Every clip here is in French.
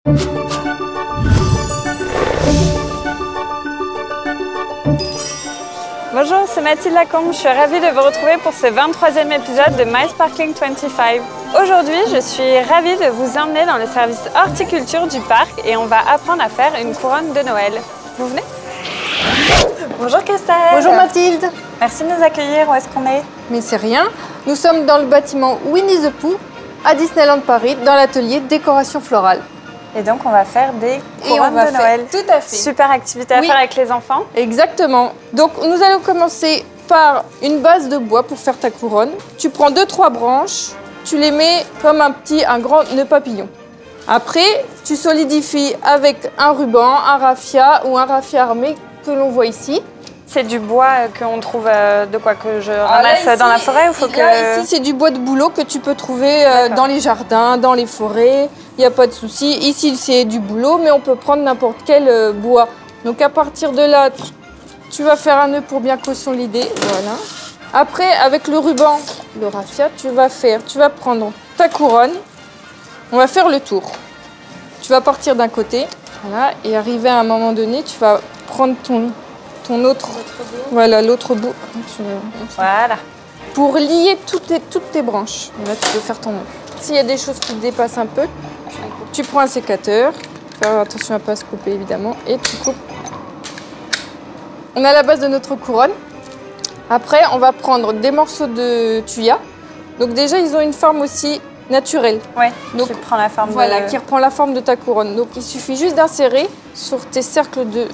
Bonjour, c'est Mathilde Lacombe. Je suis ravie de vous retrouver pour ce 23e épisode de My Sparkling 25. Aujourd'hui, je suis ravie de vous emmener dans le service horticulture du parc et on va apprendre à faire une couronne de Noël. Vous venez? Bonjour Christelle. Bonjour Mathilde. Merci de nous accueillir. Où est-ce qu'on est? Mais c'est rien. Nous sommes dans le bâtiment Winnie the Pooh à Disneyland Paris, dans l'atelier décoration florale. Et donc on va faire des couronnes de Noël. Tout à fait. Super activité à faire avec les enfants. Exactement. Donc nous allons commencer par une base de bois pour faire ta couronne. Tu prends 2-3 branches, tu les mets comme un grand nœud papillon. Après, tu solidifies avec un ruban, un raffia ou un raffia armé que l'on voit ici. C'est du bois qu'on trouve de quoi que je ramasse ici, dans la forêt ou faut que... Là, ici, c'est du bois de bouleau que tu peux trouver dans les jardins, dans les forêts. Il n'y a pas de souci. Ici, c'est du bouleau, mais on peut prendre n'importe quel bois. Donc, à partir de là, tu vas faire un nœud pour bien consolider. Voilà. Après, avec le ruban, le raffia, tu vas prendre ta couronne. On va faire le tour. Tu vas partir d'un côté, voilà, et arriver à un moment donné, tu vas prendre ton autre bout. Voilà, l'autre bout. Voilà. Pour lier toutes tes branches. Et là, tu peux faire ton nœud. S'il y a des choses qui te dépassent un peu, tu prends un sécateur. Faire attention à ne pas se couper, évidemment. Et tu coupes. On a la base de notre couronne. Après, on va prendre des morceaux de tuya. Donc déjà, ils ont une forme aussi naturelle. Ouais, donc, qui prend la forme qui reprend la forme de ta couronne. Donc, il suffit juste d'insérer sur tes cercles de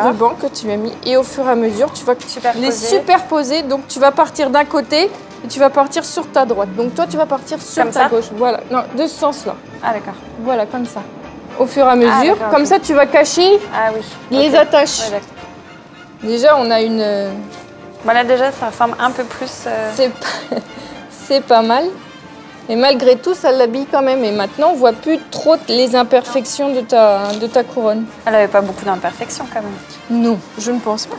ruban que tu as mis. Et au fur et à mesure, tu vas les superposer. Donc, tu vas partir d'un côté et tu vas partir sur ta droite. Donc, toi, tu vas partir sur ta gauche. Voilà, non, de ce sens-là. Ah, d'accord. Voilà, comme ça. Au fur et à mesure. Comme ça, tu vas cacher les attaches. Ouais, déjà, on a une... Voilà, déjà, ça ressemble un peu plus... C'est pas mal. Et malgré tout, ça l'habille quand même. Et maintenant, on voit plus trop les imperfections de ta couronne. Elle n'avait pas beaucoup d'imperfections quand même. Non, je ne pense pas.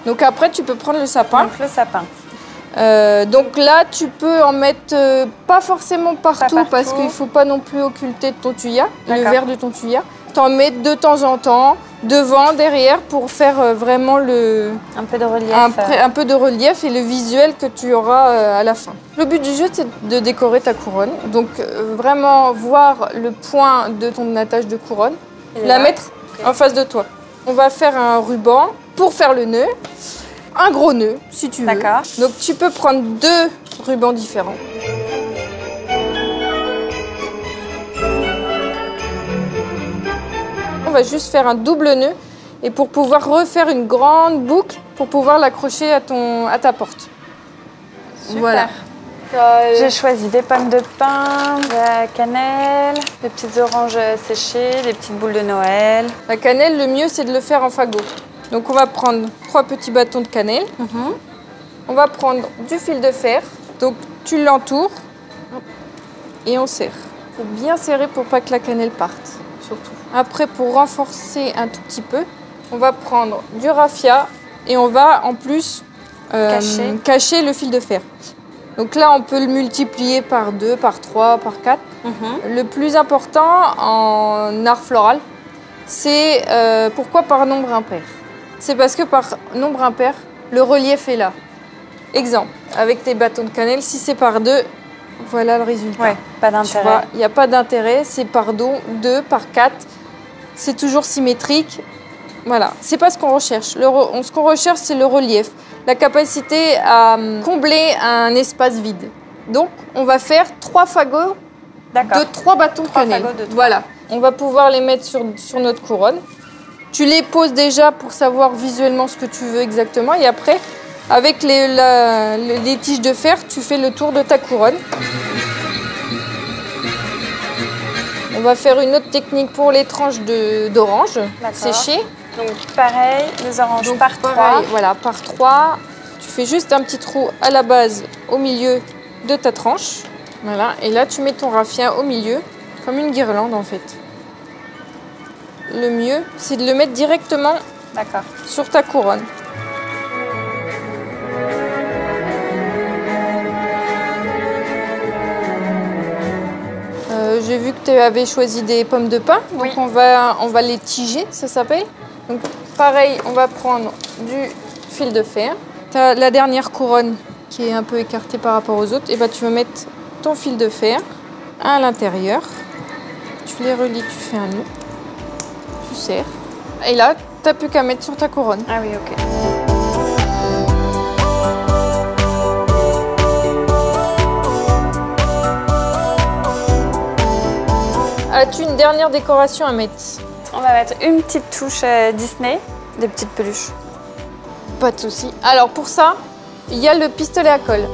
Donc après, tu peux prendre le sapin. Donc le sapin. Donc là, tu peux en mettre pas forcément partout, parce qu'il ne faut pas non plus occulter ton tuya, le verre de ton tuya. Tu en mets de temps en temps, devant, derrière, pour faire vraiment un peu de relief. Un peu de relief et le visuel que tu auras à la fin. Le but du jeu, c'est de décorer ta couronne. Donc vraiment voir le point de ton attache de couronne, la mettre en face de toi. On va faire un ruban pour faire le nœud. Un gros nœud, si tu veux. D'accord. Donc, tu peux prendre 2 rubans différents. On va juste faire un double nœud et pour pouvoir refaire une grande boucle pour pouvoir l'accrocher à ta porte. Super. Voilà. J'ai choisi des pommes de pin, de la cannelle, des petites oranges séchées, des petites boules de Noël. La cannelle, le mieux, c'est de le faire en fagot. Donc, on va prendre 3 petits bâtons de cannelle. On va prendre du fil de fer. Donc, tu l'entoures et on serre. Il faut bien serrer pour pas que la cannelle parte, surtout. Après, pour renforcer un tout petit peu, on va prendre du raffia et on va en plus cacher le fil de fer. Donc là, on peut le multiplier par 2, par 3, par 4. Le plus important en art floral, c'est pourquoi par nombre impair. C'est parce que par nombre impair, le relief est là. Exemple, avec tes bâtons de cannelle, si c'est par 2, voilà le résultat. Ouais, pas d'intérêt. Il n'y a pas d'intérêt, c'est par 2, par 4. C'est toujours symétrique. Voilà, c'est pas ce qu'on recherche. Ce qu'on recherche, c'est le relief. La capacité à combler un espace vide. Donc, on va faire 3 fagots de 3 bâtons de cannelle. Voilà, on va pouvoir les mettre sur notre couronne. Tu les poses déjà pour savoir visuellement ce que tu veux exactement. Et après, avec les tiges de fer, tu fais le tour de ta couronne. On va faire une autre technique pour les tranches d'orange séchées. Donc pareil, les oranges par 3. Voilà, par 3. Tu fais juste un petit trou à la base, au milieu de ta tranche. Voilà, et là tu mets ton raffia au milieu, comme une guirlande en fait. Le mieux, c'est de le mettre directement sur ta couronne. J'ai vu que tu avais choisi des pommes de pin, donc Oui. on va les tiger, ça s'appelle. Donc pareil, on va prendre du fil de fer. Tu as la dernière couronne qui est un peu écartée par rapport aux autres. Et bah tu vas mettre ton fil de fer à l'intérieur. Tu les relis, tu fais un nœud. Tu serres. Et là, tu n'as plus qu'à mettre sur ta couronne. Ah oui, ok. As-tu une dernière décoration à mettre? On va mettre une petite touche Disney, des petites peluches. Pas de souci. Alors pour ça, il y a le pistolet à colle.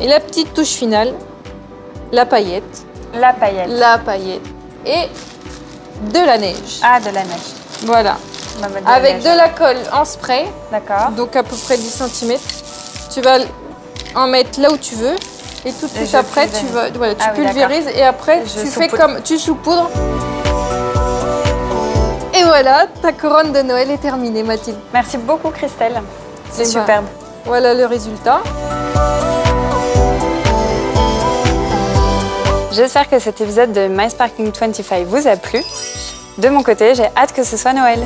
Et la petite touche finale, la paillette. La paillette. La paillette. Et de la neige. Ah, de la neige. Voilà. On va mettre Avec neige. de la colle en spray, D'accord. donc à peu près 10 cm. Tu vas en mettre là où tu veux. Et tout de Et suite je après, pulvérise. tu Ah oui, pulvérises et après, Je tu fais saupoudre. comme tu saupoudres. Et voilà, ta couronne de Noël est terminée, Mathilde. Merci beaucoup, Christelle. C'est Eh ben, superbe. Voilà le résultat. J'espère que cet épisode de My Sparkling 25 vous a plu. De mon côté, j'ai hâte que ce soit Noël.